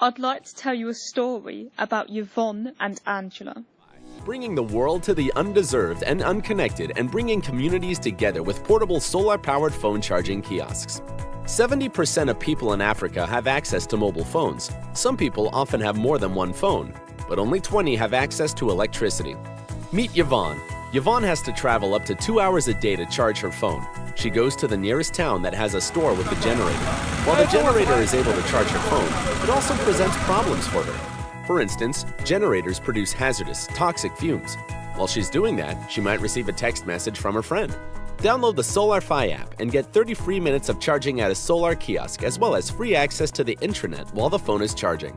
I'd like to tell you a story about Yvonne and Angela. Bringing the world to the undeserved and unconnected and bringing communities together with portable solar-powered phone charging kiosks. 70% of people in Africa have access to mobile phones. Some people often have more than one phone, but only 20 have access to electricity. Meet Yvonne. Yvonne has to travel up to 2 hours a day to charge her phone. She goes to the nearest town that has a store with a generator. While the generator is able to charge her phone, it also presents problems for her. For instance, generators produce hazardous, toxic fumes. While she's doing that, she might receive a text message from her friend. Download the SolarFi app and get 30 free minutes of charging at a solar kiosk as well as free access to the intranet while the phone is charging.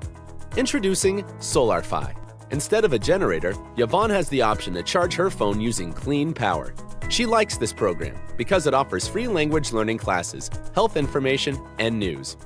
Introducing SolarFi. Instead of a generator, Yvonne has the option to charge her phone using clean power. She likes this program because it offers free language learning classes, health information, and news.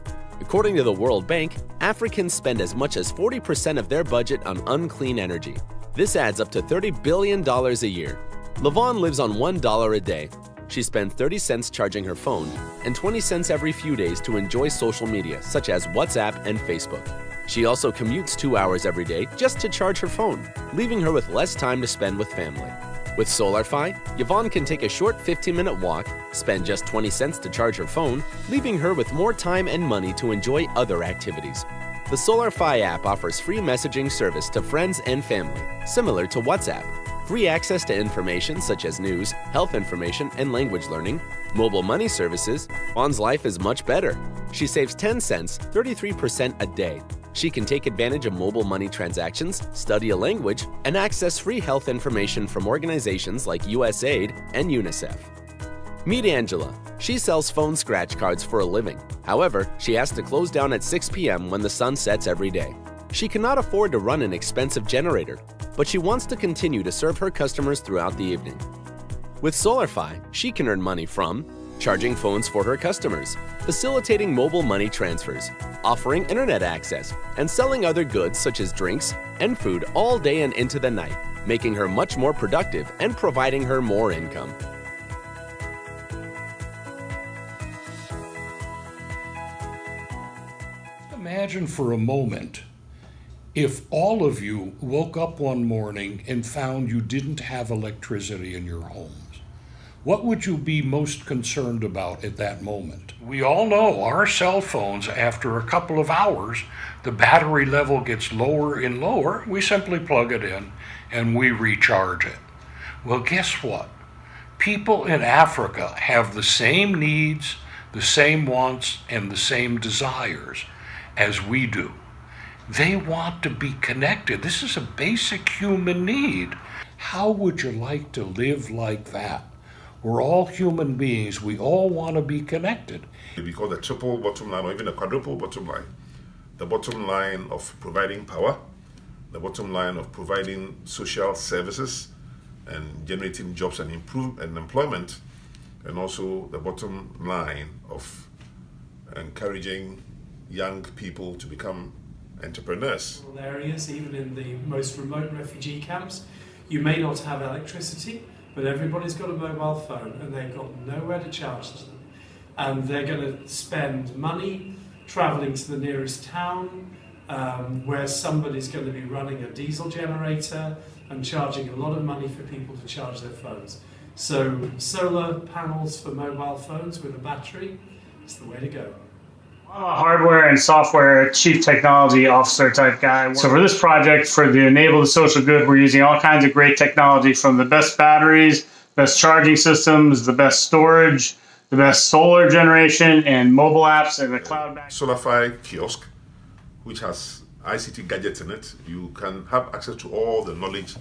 According to the World Bank, Africans spend as much as 40% of their budget on unclean energy. This adds up to $30 billion a year. Yvonne lives on $1 a day. She spends 30 cents charging her phone and 20 cents every few days to enjoy social media such as WhatsApp and Facebook. She also commutes 2 hours every day just to charge her phone, leaving her with less time to spend with family. With SolarFi, Yvonne can take a short 15-minute walk, spend just 20 cents to charge her phone, leaving her with more time and money to enjoy other activities. The SolarFi app offers free messaging service to friends and family, similar to WhatsApp, free access to information such as news, health information, and language learning, mobile money services. Yvonne's life is much better. She saves 10 cents, 33% a day. She can take advantage of mobile money transactions, study a language, and access free health information from organizations like USAID and UNICEF. Meet Angela. She sells phone scratch cards for a living. However, she has to close down at 6 p.m. when the sun sets every day. She cannot afford to run an expensive generator, but she wants to continue to serve her customers throughout the evening. With SolarFi, she can earn money from charging phones for her customers, facilitating mobile money transfers, offering internet access, and selling other goods such as drinks and food all day and into the night, making her much more productive and providing her more income. Imagine for a moment if all of you woke up one morning and found you didn't have electricity in your homes. What would you be most concerned about at that moment? We all know our cell phones, after a couple of hours, the battery level gets lower and lower. We simply plug it in and we recharge it. Well, guess what? People in Africa have the same needs, the same wants, and the same desires as we do. They want to be connected. This is a basic human need. How would you like to live like that? We're all human beings. We all want to be connected. Because the triple bottom line or even a quadruple bottom line, the bottom line of providing power, the bottom line of providing social services and generating jobs and employment, and also the bottom line of encouraging young people to become entrepreneurs. Areas, even in the most remote refugee camps, you may not have electricity, but everybody's got a mobile phone and they've got nowhere to charge them. And they're going to spend money travelling to the nearest town where somebody's going to be running a diesel generator and charging a lot of money for people to charge their phones. So solar panels for mobile phones with a battery is the way to go. I'm a hardware and software chief technology officer type guy. So for this project, for the Enable the Social Good, we're using all kinds of great technology, from the best batteries, best charging systems, the best storage, the best solar generation, and mobile apps, and the cloud back. SolarFi kiosk, which has ICT gadgets in it. You can have access to all the knowledge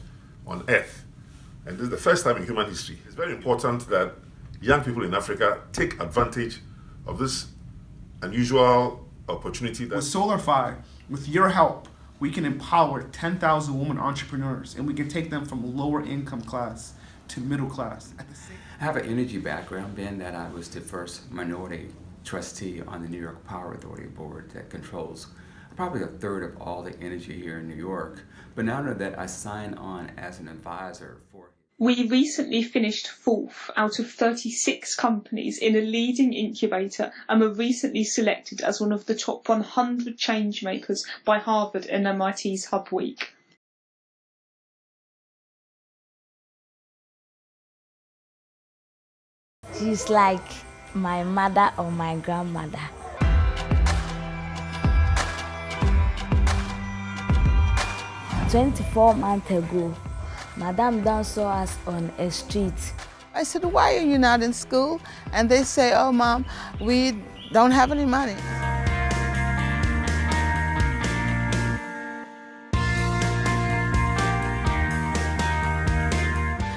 on earth. And this is the first time in human history. It's very important that young people in Africa take advantage of this unusual opportunity. With SolarFi, with your help, we can empower 10,000 women entrepreneurs, and we can take them from lower income class to middle class. I have an energy background, being that I was the first minority trustee on the New York Power Authority board that controls probably a third of all the energy here in New York. But now that I sign on as an advisor for We recently finished 4th out of 36 companies in a leading incubator and were recently selected as one of the top 100 changemakers by Harvard and MIT's Hub Week. She's like my mother or my grandmother. "24 months ago, Madame Dunn saw us on a street. I said, "Why are you not in school?" And they say, "Oh, Mom, we don't have any money."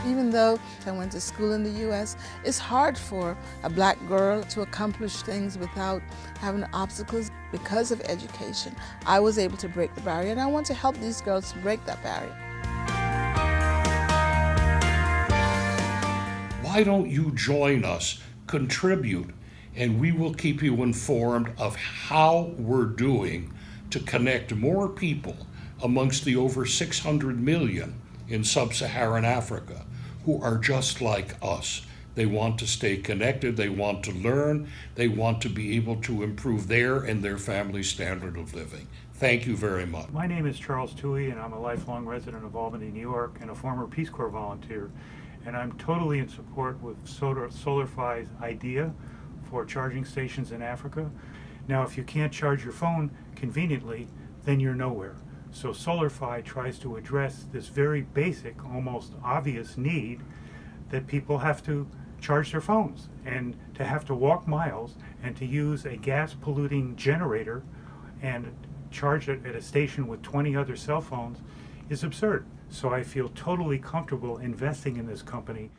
Even though I went to school in the U.S., it's hard for a black girl to accomplish things without having obstacles. Because of education, I was able to break the barrier, and I want to help these girls break that barrier. Why don't you join us, contribute, and we will keep you informed of how we're doing to connect more people amongst the over 600 million in sub-Saharan Africa who are just like us. They want to stay connected, they want to learn, they want to be able to improve their and their family's standard of living. Thank you very much. My name is Charles Toohey, and I'm a lifelong resident of Albany, New York, and a former Peace Corps volunteer. And I'm totally in support with SolarFi's idea for charging stations in Africa. Now, if you can't charge your phone conveniently, then you're nowhere. So SolarFi tries to address this very basic, almost obvious need that people have to charge their phones, and to have to walk miles and to use a gas polluting generator and charge it at a station with 20 other cell phones is absurd. So I feel totally comfortable investing in this company.